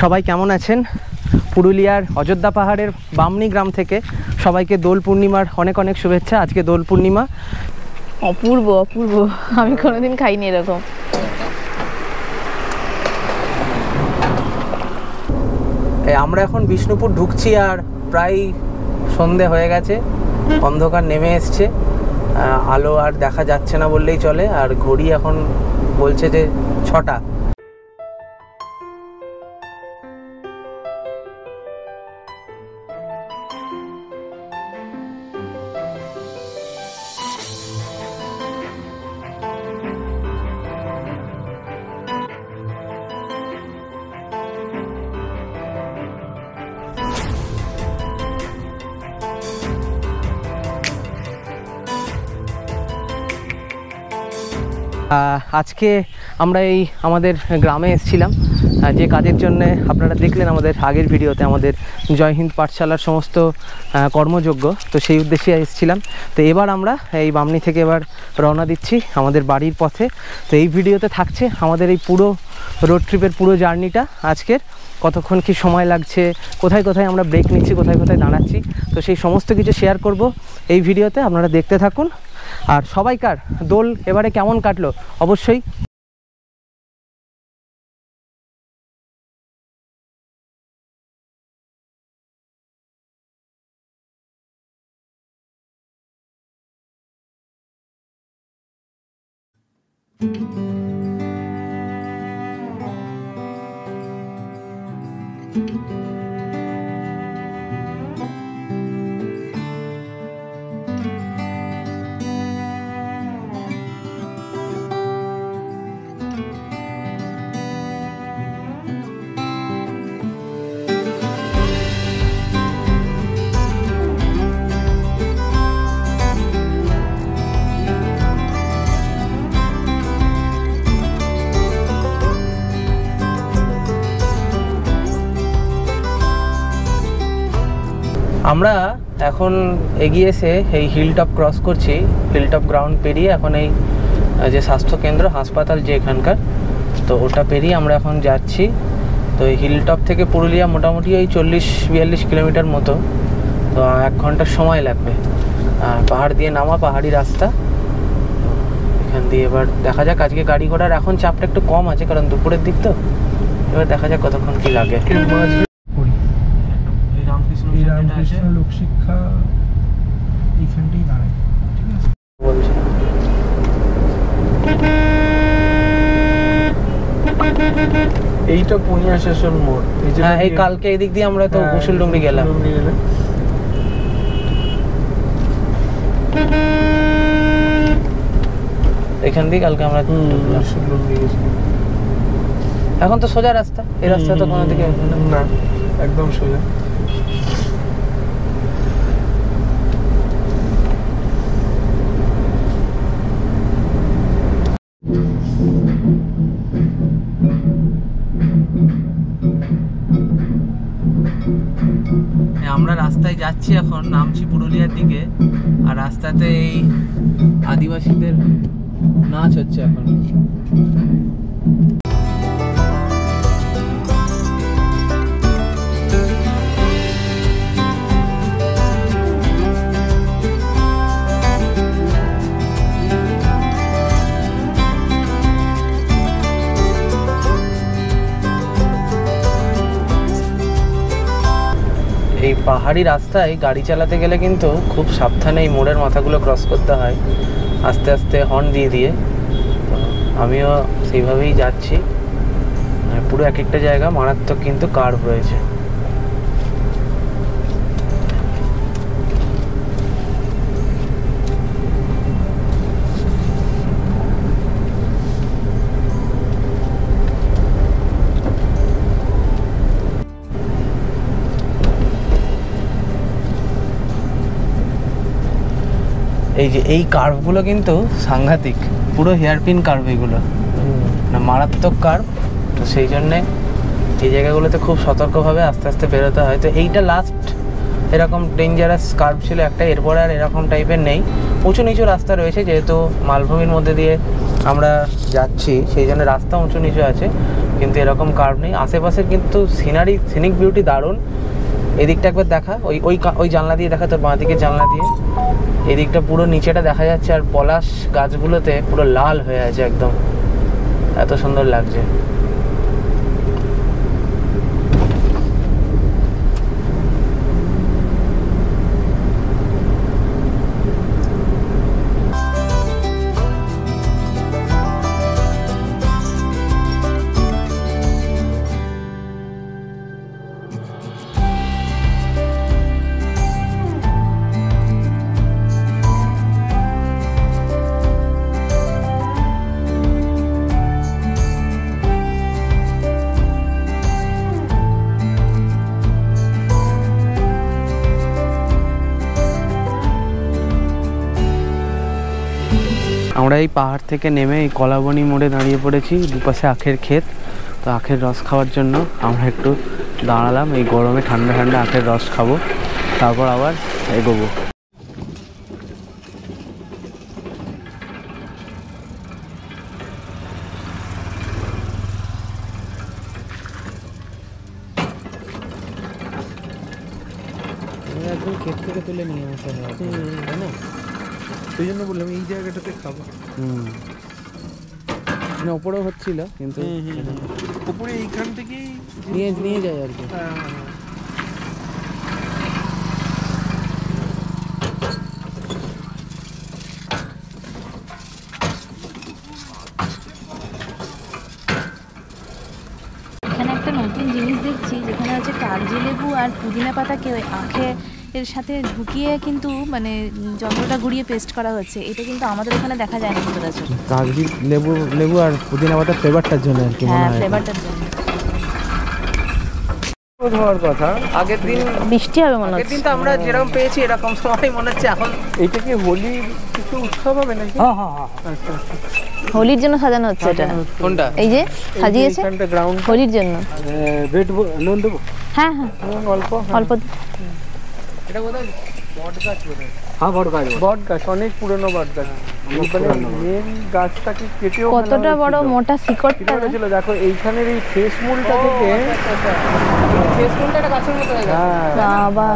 সবাই কেমন আছেন? পুরুলিয়ার অযোধ্যা পাহাড়ের বামনি গ্রাম থেকে সবাইকে দোল পূর্ণিমার অনেক অনেক শুভেচ্ছা। আজকে দোল পূর্ণিমা। অপূর্ব অপূর্ব, আমি কোনোদিন খাইনি এরকম। আমরা এখন বিষ্ণুপুর ঢুকছি আর প্রায় সন্ধে হয়ে গেছে, অন্ধকার নেমে এসছে, আলো আর দেখা যাচ্ছে না বললেই চলে। আর ঘড়ি এখন বলছে যে 6টা। আজকে আমরা এই আমাদের গ্রামে এসেছিলাম, যে কাজের জন্য আপনারা দেখলেন আমাদের আগের ভিডিওতে আমাদের জয় হিন্দ পাঠশালার সমস্ত কর্মযোগ্য, তো সেই উদ্দেশ্যে এসেছিলাম। তো এবার আমরা এই বামনি থেকে এবার রওনা দিচ্ছি আমাদের বাড়ির পথে। তো এই ভিডিওতে থাকছে আমাদের এই পুরো রোড ট্রিপের পুরো জার্নিটা, আজকের কতক্ষণ কি সময় লাগছে, কোথায় কোথায় আমরা ব্রেক নিচ্ছি, কোথায় কোথায় দাঁড়াচ্ছি, তো সেই সমস্ত কিছু শেয়ার করব এই ভিডিওতে। আপনারা দেখতে থাকুন। আর সবাইকার দোল এবারে কেমন কাটলো অবশ্যই আমরা এখন এগিয়েছে এই হিলটপ ক্রস করছি, হিলটপ গ্রাউন্ড পেরিয়ে এখন এই যে স্বাস্থ্যকেন্দ্র হাসপাতাল যে এখানকার, তো ওটা পেরিয়ে আমরা এখন যাচ্ছি। তো এই হিলটপ থেকে পুরুলিয়া মোটামুটি ওই 40-42 কিলোমিটার মতো, তো 1 ঘন্টার সময় লাগবে। পাহাড় দিয়ে নামা, পাহাড়ি রাস্তা। এখান দিয়ে এবার দেখা যাক, আজকে গাড়ি ঘোড়ার এখন চাপটা একটু কম আছে কারণ দুপুরের দিক, তো এবার দেখা যাক কতক্ষণ কি লাগে। রামকৃষ্ণ লোকশিক্ষা এইখানটাই দাঁড়ায়, ঠিক আছে বলছি। এইটা পুনিয়া স্টেশন মোড়। হ্যাঁ, এই কালকে এই দিক দিয়ে আমরা তো কুশুলডুমরি গেলাম। এখান দিয়ে কালকে আমরা এখন তো সোজা রাস্তা, এই রাস্তা তো কোনো দিকে না, একদম সোজা। আমরা রাস্তায় যাচ্ছি, এখন নামছি পুরুলিয়ার দিকে। আর রাস্তাতে এই আদিবাসীদের নাচ হচ্ছে এখন। এই পাহাড়ি রাস্তায় গাড়ি চালাতে গেলে কিন্তু খুব সাবধানে এই মোড়ের মাথাগুলো ক্রস করতে হয়, আস্তে আস্তে হর্ন দিয়ে দিয়ে। আমিও সেইভাবেই যাচ্ছি। পুরো এক একটা জায়গা মারাত্মক কিন্তু কার্ভ রয়েছে। এই যে এই কার্ভগুলো কিন্তু সাংঘাতিক, পুরো হেয়ারপিন কার্ভ এগুলো, না মারাত্মক কার্ভ। তো সেই জন্যে এই জায়গাগুলোতে খুব সতর্কভাবে আস্তে আস্তে বেরোতে হয়। তো এইটা লাস্ট এরকম ডেঞ্জারাস কার্ভ ছিল একটা, এরপরে আর এরকম টাইপের নেই। উঁচু নিচু রাস্তা রয়েছে, যেহেতু মালভূমির মধ্যে দিয়ে আমরা যাচ্ছি সেই জন্য রাস্তা উঁচু নিচু আছে, কিন্তু এরকম কার্ভ নেই। আশেপাশের কিন্তু সিনিক বিউটি দারুণ। এদিকটা একবার দেখা, ওই জানলা দিয়ে দেখা, তোর বাঁ দিকের জানলা দিয়ে এদিকটা পুরো নিচেটা দেখা যাচ্ছে, আর পলাশ গাছগুলোতে পুরো লাল হয়ে আছে একদম, এত সুন্দর লাগছে। আমরা এই পাহাড় থেকে নেমে এই কলাবনি মোড়ে দাঁড়িয়ে পড়েছি, দুপাশে আখের ক্ষেত। তো আখের রস খাওয়ার জন্য আমরা একটু দাঁড়ালাম, এই গরমে ঠান্ডা ঠান্ডা আখের রস খাবো, তারপর আবার এগোবো। একদম ক্ষেত থেকে তুলে নিয়ে আসা হয়, তাই না? সেই জন্য বললাম এই জায়গাটাতে খাবো। না ওপরেও হচ্ছিল, কিন্তু উপরে এইখান থেকেই নিয়ে যায় আর কি। এখানে একটা নতুন জিনিস দেখছি, যেখানে হচ্ছে কাগজি লেবু আর পুদিনা পাতাকে আখের এর সাথে ঢুকিয়ে কিন্তু মানে যন্ত্রটা ঘুরিয়ে পেস্ট করা হচ্ছে। এটা কিন্তু আমাদের এখানে দেখা যায় না সচরাচর। কাগজি লেবু আর পুদিনা পাতার ফ্লেভারটার জন্য আর কি মনে হ্যাঁ, হয়। ফ্লেভারটার জন্য। হওয়ার কথা আগের দিন বৃষ্টি হবে মনে আগের হচ্ছে। দিন তো আমরা যেরকম পেয়েছি এরকম সময় মনে হচ্ছে এখন। এইটা কি হোলির কিছু উৎসব হবে নাকি? আচ্ছা, হোলির জন্য সাজানো হচ্ছে এটা। কোনটা? এই যে সাজিয়েছে এইখানটা গ্রাউন্ড হোলির জন্য। বেড লোন দেবো হ্যাঁ হ্যাঁ, অল্প অল্প। এটা বোধহয় বট গাছ বোধহয়। হ্যাঁ বট গাছ, অনেক পুরনো বট গাছ। মেন গাছটাকে কেটেও কতটা বড় মোটা শিকড়টা। ছিল দেখো এইখানের এই ফেস মূলটা থেকে। ফেস ফুলটা একটা গাছের মতো হয়ে গেছে। বাবা,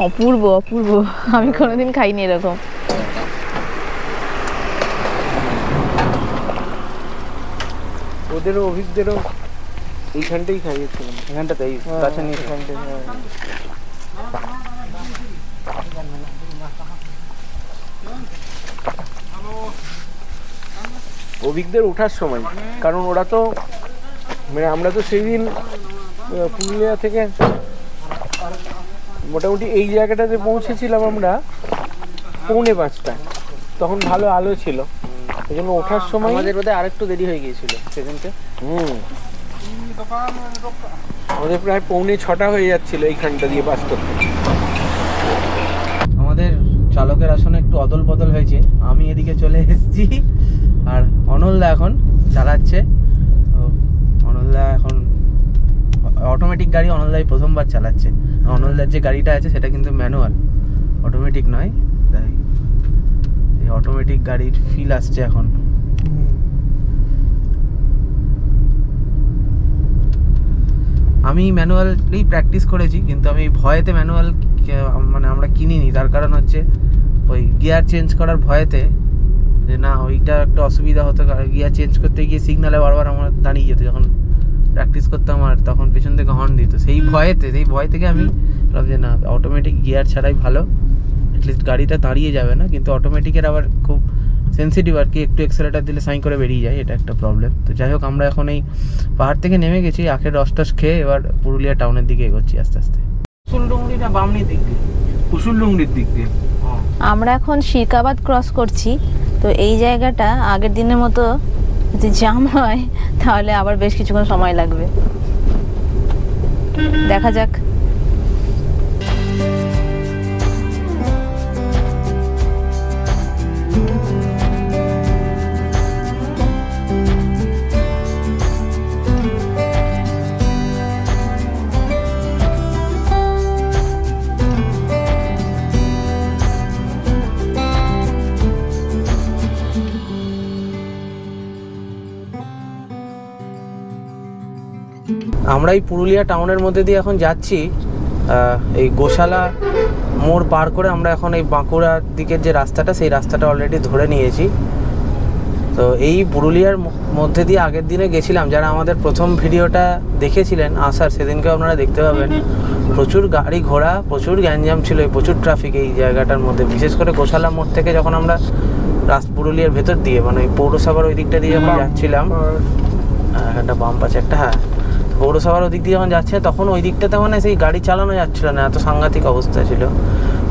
অপূর্ব অপূর্ব। আমি কোনোদিন খাইনি এরকম। ওদেরও অভিজ্ঞদেরও এইখানটাই খাইয়েছিলাম, এখানটাতে গাছের নিচে। এইখানটাই। অভিজ্ঞদের ওঠার সময়, কারণ ওরা তো মানে আমরা তো সেই দিন পুরুলিয়া থেকে মোটামুটি এই জায়গাটাতে পৌঁছেছিলাম আমরা 4:45, তখন ভালো আলো ছিল, এই জন্য ওঠার সময় আমাদের বোধহয় আরেকটু দেরি হয়ে গিয়েছিল সেদিনকে। আমাদের প্রায় 5:45 হয়ে যাচ্ছিল এইখানটা দিয়ে বাস করতে। আমাদের চালকের আসনে একটু অদল বদল হয়েছে, আমি এদিকে চলে এসেছি আর অনলদা এখন চালাচ্ছে। অনলদা এখন অটোমেটিক গাড়ি অনলদাই প্রথমবার চালাচ্ছে। অনলদার যে গাড়িটা আছে সেটা কিন্তু ম্যানুয়াল, অটোমেটিক নয়। তাই এই অটোমেটিক গাড়ির ফিল আসছে এখন। আমি ম্যানুয়ালি প্র্যাকটিস করেছি, কিন্তু আমি ভয়েতে ম্যানুয়াল মানে আমরা কিনিনি। তার কারণ হচ্ছে ওই গিয়ার চেঞ্জ করার ভয়েতে, যে না ওইটা একটা অসুবিধা হতো, গিয়ার চেঞ্জ করতে গিয়ে সিগনালে বারবার আমার দাঁড়িয়ে যেত যখন প্র্যাকটিস করতাম, আর তখন পেছন থেকে হর্ন দিত। সেই ভয় থেকে আমি ভাবলাম যে না, অটোমেটিক গিয়ার ছাড়াই ভালো, অ্যাটলিস্ট গাড়িটা দাঁড়িয়ে যাবে না। কিন্তু অটোমেটিকের আবার খুব সেন্সিটিভ আর কি, একটু এক্সেলেটার দিলে সাইন করে বেরিয়ে যায়, এটা একটা প্রবলেম। তো যাই হোক, আমরা এখন এই পাহাড় থেকে নেমে গেছি, আখের রস টস খেয়ে এবার পুরুলিয়া টাউনের দিকে এগোচ্ছি আস্তে আস্তে। কুসুলডুংরিটা বামনির দিক দিয়ে, কুসুলডুংরির দিক দিয়ে। আমরা এখন শিরকাবাদ ক্রস করছি। তো তো এই জায়গাটা আগের দিনের মতো যদি জ্যাম হয় তাহলে আবার বেশ কিছুক্ষণ সময় লাগবে, দেখা যাক। আমরা এই পুরুলিয়া টাউনের মধ্যে দিয়ে এখন যাচ্ছি। এই গোশালা মোড় পার করে আমরা এখন এই বাঁকুড়ার দিকের যে রাস্তাটা, সেই রাস্তাটা অলরেডি ধরে নিয়েছি। তো এই পুরুলিয়ার মধ্যে দিয়ে আগের দিনে গেছিলাম, যারা আমাদের প্রথম ভিডিওটা দেখেছিলেন আসার, সেদিনকেও আপনারা দেখতে পাবেন প্রচুর গাড়ি ঘোড়া, প্রচুর গ্যাঞ্জাম ছিল, প্রচুর ট্রাফিক এই জায়গাটার মধ্যে। বিশেষ করে গোশালা মোড় থেকে যখন আমরা পুরুলিয়ার ভেতর দিয়ে মানে পৌরসভার ওই দিকটা দিয়ে যখন যাচ্ছিলাম, একটা বাম্প আছে একটা, হ্যাঁ, পৌরসভার ওই দিক দিয়ে যখন যাচ্ছে তখন ওই দিকটাতে মানে সেই গাড়ি চালানো যাচ্ছিল না, এত সাংঘাতিক অবস্থা ছিল।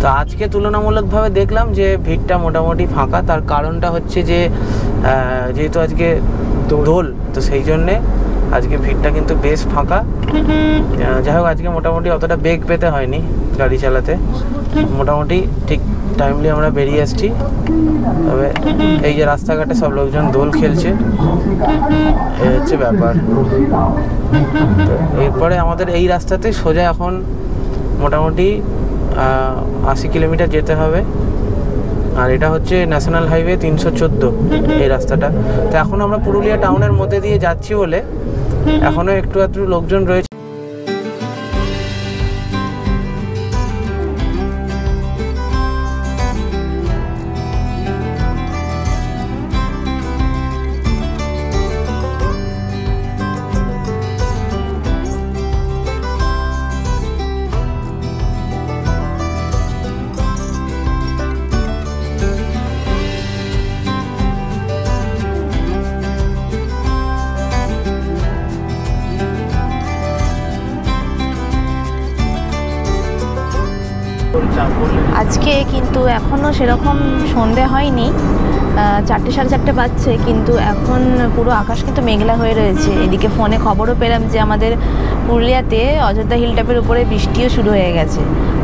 তো আজকে তুলনামূলকভাবে দেখলাম যে ভিড়টা মোটামুটি ফাঁকা। তার কারণটা হচ্ছে যে যেহেতু আজকে দোল, তো সেই জন্যে আজকে ভিড়টা কিন্তু বেশ ফাঁকা। যাই হোক, আজকে মোটামুটি অতটা বেগ পেতে হয়নি গাড়ি চালাতে, মোটামুটি ঠিক টাইমলি আমরা বেরিয়ে এসেছি। তবে এই যে রাস্তাঘাটে সব লোকজন দোল খেলছে, এই হচ্ছে ব্যাপার। তো এরপরে আমাদের এই রাস্তাতে সোজা এখন মোটামুটি 80 কিলোমিটার যেতে হবে। আর এটা হচ্ছে ন্যাশনাল হাইওয়ে 314 এই রাস্তাটা। তো এখন আমরা পুরুলিয়া টাউনের মধ্যে দিয়ে যাচ্ছি বলে এখনও একটু আধটু লোকজন রয়েছে। আজকে কিন্তু এখনও সেরকম সন্ধে হয়নি, 4টে সাড়ে 4টে বাজছে, কিন্তু এখন পুরো আকাশ কিন্তু মেঘলা হয়ে রয়েছে। এদিকে ফোনে খবরও পেলাম যে আমাদের পুরুলিয়াতে অযোধ্যা হিলটপের উপরে বৃষ্টিও শুরু হয়ে গেছে।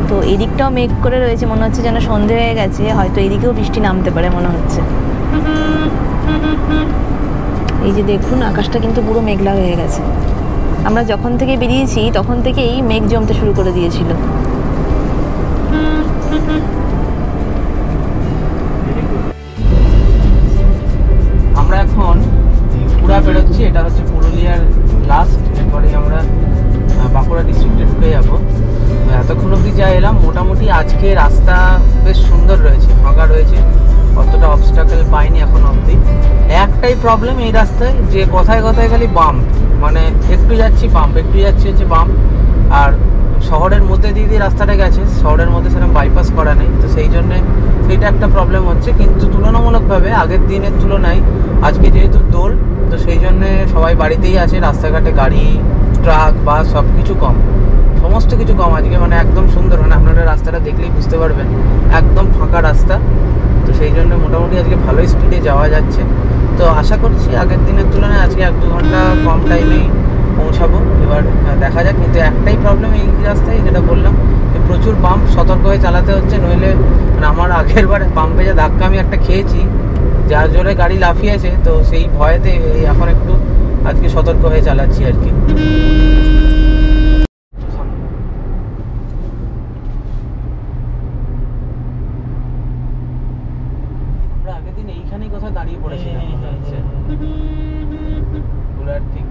তো এদিকটাও মেঘ করে রয়েছে, মনে হচ্ছে যেন সন্ধে হয়ে গেছে, হয়তো এদিকেও বৃষ্টি নামতে পারে মনে হচ্ছে। এই যে দেখুন, আকাশটা কিন্তু পুরো মেঘলা হয়ে গেছে। আমরা যখন থেকে বেরিয়েছি তখন থেকেই মেঘ জমতে শুরু করে দিয়েছিল। আমরা এখন পুরা বেরোচ্ছি, এটা হচ্ছে পুরুলিয়ার লাস্ট, এরপরে আমরা বাঁকুড়া ডিস্ট্রিক্টে ঢুকে যাবো। এতক্ষণ অবধি যা এলাম, মোটামুটি আজকে রাস্তা বেশ সুন্দর রয়েছে, ফাঁকা রয়েছে, অতটা অবস্টাকেল পাইনি এখন অবধি। একটাই প্রবলেম এই রাস্তায়, যে কথায় কথায় খালি বাম্প, মানে একটু যাচ্ছি বাম্প, একটু যাচ্ছি হচ্ছে বাম্প। আর শহরের মধ্যে দিয়ে রাস্তাটা গেছে, শহরের মধ্যে সেরকম বাইপাস করা নেই, তো সেই জন্যে সেইটা একটা প্রবলেম হচ্ছে। কিন্তু তুলনামূলকভাবে আগের দিনের তুলনায় আজকে যেহেতু দোল, তো সেই জন্যে সবাই বাড়িতেই আছে, রাস্তাঘাটে গাড়ি, ট্রাক, বাস সব কিছু কম, সমস্ত কিছু কম আজকে, মানে একদম সুন্দর। মানে আপনারা রাস্তাটা দেখলেই বুঝতে পারবেন একদম ফাঁকা রাস্তা। তো সেই জন্য মোটামুটি আজকে ভালোই স্পিডে যাওয়া যাচ্ছে। তো আশা করছি আগের দিনের তুলনায় আজকে 1-2 ঘন্টা কম টাইমেই পৌঁছাবো। এবার দেখা যাক। কিন্তু একটাই প্রবলেম এই রাস্তায়, যেটা বললাম, যে প্রচুর বাম্প, সতর্ক হয়ে চালাতে হচ্ছে, নইলে মানে আমার আগের বার বাম্পে যে ধাক্কা আমি একটা খেয়েছি, যার জোরে গাড়ি লাফিয়েছে, তো সেই ভয়েতে এখন একটু আজকে সতর্ক হয়ে চালাচ্ছি আর কি। আমরা আগের দিন এইখানেই কোথাও দাঁড়িয়ে পড়েছিলাম, ঠিক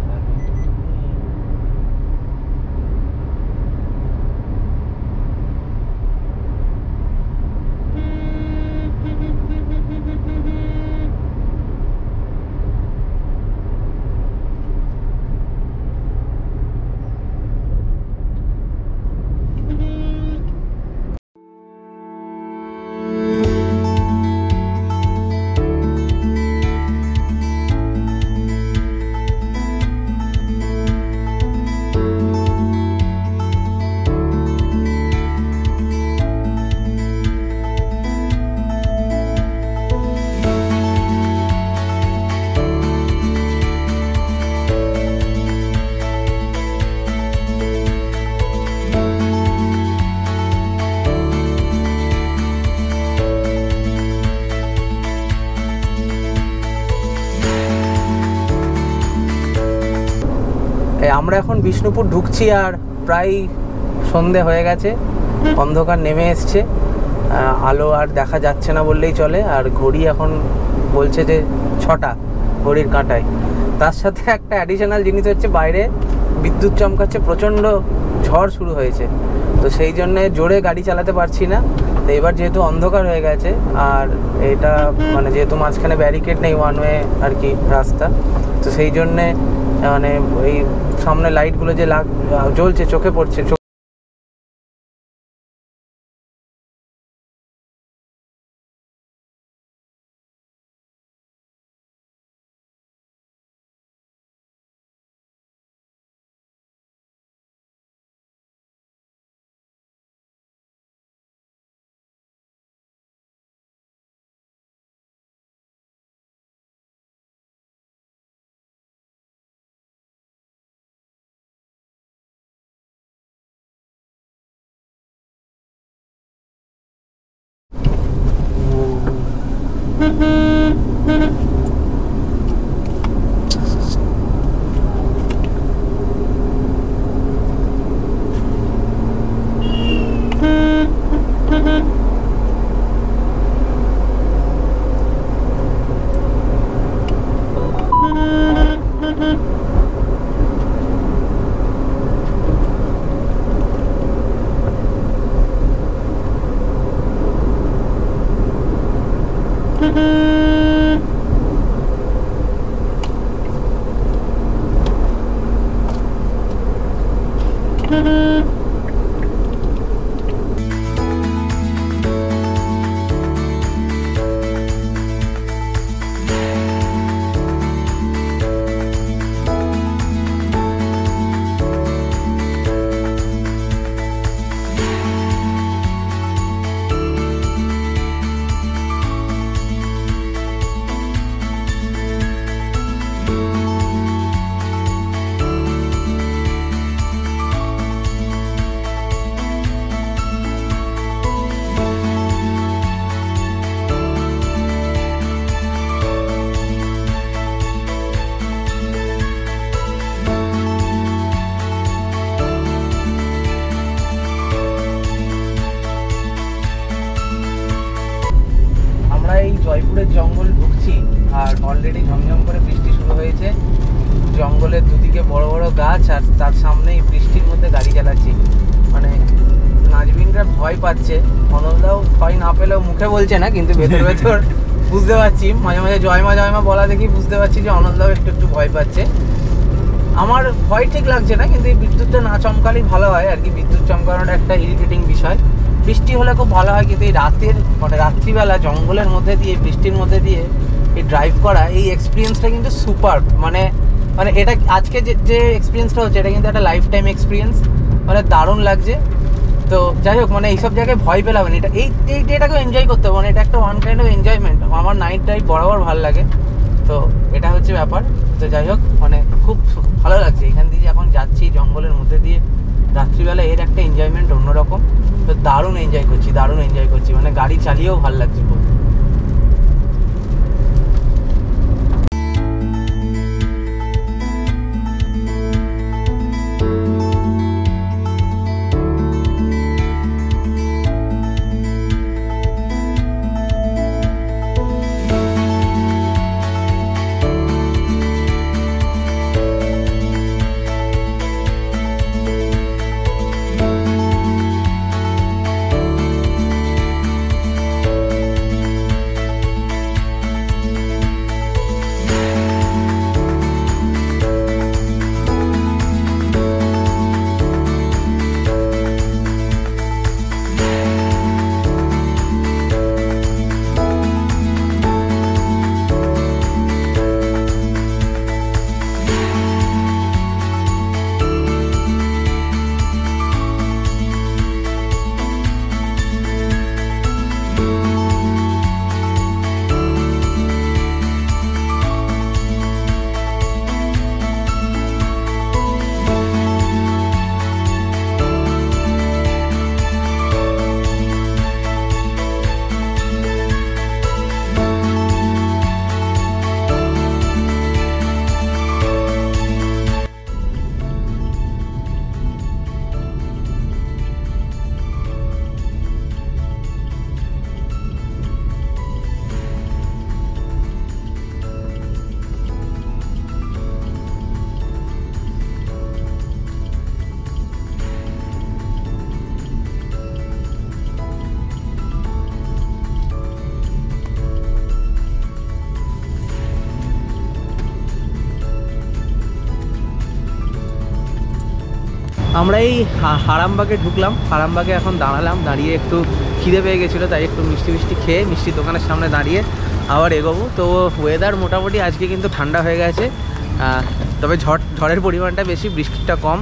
আমরা এখন বিষ্ণুপুর ঢুকছি আর প্রায় সন্ধে হয়ে গেছে, অন্ধকার নেমে এসছে, আলো আর দেখা যাচ্ছে না বললেই চলে। আর ঘড়ি এখন বলছে যে 6টা ঘড়ির কাঁটায়। তার সাথে একটা অ্যাডিশনাল জিনিস হচ্ছে বাইরে বিদ্যুৎ চমকাচ্ছে, প্রচণ্ড ঝড় শুরু হয়েছে, তো সেই জন্যে জোরে গাড়ি চালাতে পারছি না। তো এবার যেহেতু অন্ধকার হয়ে গেছে আর এটা মানে যেহেতু মাঝখানে ব্যারিকেড নেই, ওয়ান ওয়ে আর কি রাস্তা, তো সেই জন্যে মানে ওই সামনে লাইটগুলো যে জ্বলছে চোখে পড়ছে। জয়পুরের জঙ্গল ঢুকছি আর অলরেডি ঝমঝম করে বৃষ্টি শুরু হয়েছে। জঙ্গলের দুদিকে বড় বড় গাছ আর তার সামনেই বৃষ্টির মধ্যে গাড়ি চালাচ্ছি। মানে নাজবিনরা ভয় পাচ্ছে, অনলদাও ভয় না পেলেও মুখে বলছে না, কিন্তু ভেতর ভেতর বুঝতে পারছি, মাঝে মাঝে জয়মা জয়মা বলা দেখি বুঝতে পারছি যে অনলদাও একটু একটু ভয় পাচ্ছে। আমার ভয় ঠিক লাগছে না, কিন্তু এই বিদ্যুৎটা না চমকালেই ভালো হয় আর কি। বিদ্যুৎ চমকানোটা একটা ইরিটেটিং বিষয়। বৃষ্টি হলে খুব ভালো হয়, কিন্তু এই রাতের মানে রাত্রিবেলা জঙ্গলের মধ্যে দিয়ে বৃষ্টির মধ্যে দিয়ে এই ড্রাইভ করা, এই এক্সপিরিয়েন্সটা কিন্তু সুপার। মানে মানে এটা আজকে যে এক্সপিরিয়েন্সটা হচ্ছে এটা কিন্তু একটা লাইফ টাইম এক্সপিরিয়েন্স, মানে দারুণ লাগছে। তো যাই হোক, মানে এইসব জায়গায় ভয় পেলাম না, এটা এই ডেটাকেও এনজয় করতে হবে, মানে এটা একটা ওয়ান কাইন্ড অফ এনজয়মেন্ট। আমার নাইট ড্রাইভ বরাবর ভালো লাগে, তো এটা হচ্ছে ব্যাপার। তো যাই হোক, মানে খুব ভালো লাগছে এখান দিয়ে এখন যাচ্ছি জঙ্গলের মধ্যে দিয়ে রাত্রিবেলা, এর একটা এনজয়মেন্ট অন্যরকম। তো দারুণ এনজয় করছি, মানে গাড়ি চালিয়েও ভালো লাগছে খুব। আমরা এই আরামবাগে ঢুকলাম, আরামবাগে এখন দাঁড়ালাম, দাঁড়িয়ে একটু খিদে পেয়ে গেছিলো, তাই একটু মিষ্টি খেয়ে মিষ্টি দোকানের সামনে দাঁড়িয়ে আবার এগোবো। তো ওয়েদার মোটামুটি আজকে কিন্তু ঠান্ডা হয়ে গেছে, তবে ঝড়ের পরিমাণটা বেশি, বৃষ্টিটা কম,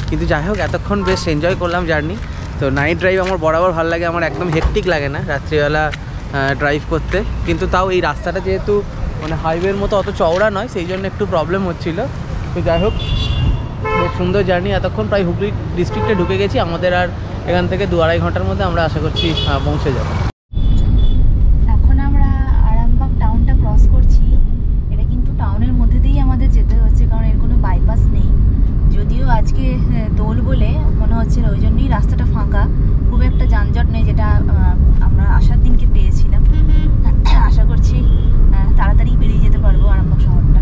কিন্তু যাই হোক এতক্ষণ বেশ এনজয় করলাম জার্নি। তো নাইট ড্রাইভ আমার বরাবর ভালো লাগে, আমার একদম হেক্টিক লাগে না রাত্রিবেলা ড্রাইভ করতে, কিন্তু তাও এই রাস্তাটা যেহেতু মানে হাইওয়ের মতো অত চওড়া নয়, সেই জন্য একটু প্রবলেম হচ্ছিল। তো যাই হোক বেশ সুন্দর জার্নি। এতক্ষণ প্রায় হুগলি ডিস্ট্রিক্টে ঢুকে গেছি, আমাদের আর এখান থেকে 2-2.5 ঘন্টার মধ্যে আমরা আশা করছি পৌঁছে যাব। এখন আমরা আরামবাগ টাউনটা ক্রস করছি। এটা কিন্তু টাউনের মধ্যে দিয়েই আমাদের যেতে হচ্ছে, কারণ এর কোনো বাইপাস নেই। যদিও আজকে দোল বলে মনে হচ্ছে, ওই জন্যই রাস্তাটা ফাঁকা, খুব একটা যানজট নেই, যেটা আমরা আসার দিনকে পেয়েছিলাম। আশা করছি তাড়াতাড়ি পেরিয়ে যেতে পারবো আরামবাগ শহরটা।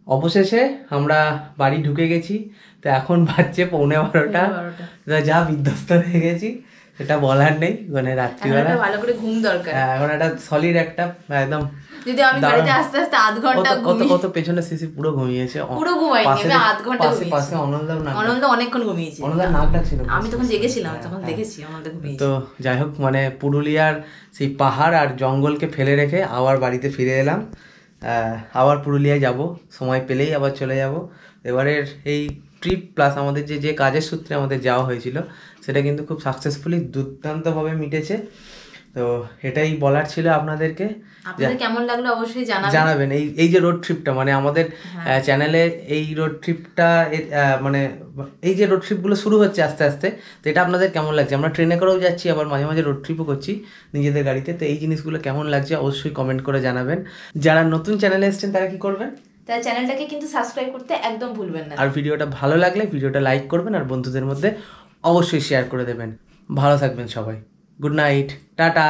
অবশেষে আমরা বাড়ি ঢুকে গেছি। তো এখন বাজছে 11:15। যা বিধ্বস্ত হয়ে গেছি সেটা বলার নেই, মানে রাত্রিবেলা ভালো করে ঘুম দরকার। এখন একটা সলিড একটা একদম, যদি আমি গাড়িতে আস্তে আস্তে আধ ঘন্টা কত পেছনে সিসি পুরো ঘুমিয়েছে, পুরো ঘুমাইনি, আমি আধ ঘন্টা পাশে অনন্দ অনেকক্ষণ ঘুমিয়েছি, অনন্দ নাক ডাকছিল, আমি তখন জেগেছিলাম, তখন দেখেছি অনন্দ ঘুমিয়েছে। তো যাই হোক মানে পুরুলিয়ার সেই পাহাড় আর জঙ্গলকে ফেলে রেখে আবার বাড়িতে ফিরে এলাম। আবার পুরুলিয়ায় যাব, সময় পেলেই আবার চলে যাব। এবারের এই ট্রিপ প্লাস আমাদের যে কাজের সূত্রে আমাদের যাওয়া হয়েছিল, সেটা কিন্তু খুব সাকসেসফুলি দুর্দান্তভাবে মিটেছে। তো এটাই বলার ছিল আপনাদেরকে। আপনাদের কেমন লাগলো অবশ্যই জানাবেন। এই যে রোড ট্রিপটা, মানে আমাদের চ্যানেলে এই রোড ট্রিপটা, মানে এই যে রোড ট্রিপগুলো শুরু হচ্ছে আস্তে আস্তে, তো এটা আপনাদের কেমন লাগছে? আমরা ট্রেনে করেও যাচ্ছি, আবার মাঝে মাঝে রোড ট্রিপও করছি নিজেদের গাড়িতে। তো এই জিনিসগুলো কেমন লাগছে অবশ্যই কমেন্ট করে জানাবেন। যারা নতুন চ্যানেলে এসেছেন তারা কি করবেন? তাই চ্যানেলটাকে কিন্তু সাবস্ক্রাইব করতে একদম ভুলবেন না। আর ভিডিওটা ভালো লাগলে ভিডিওটা লাইক করবেন, আর বন্ধুদের মধ্যে অবশ্যই শেয়ার করে দেবেন। ভালো থাকবেন সবাই। Good night, tata.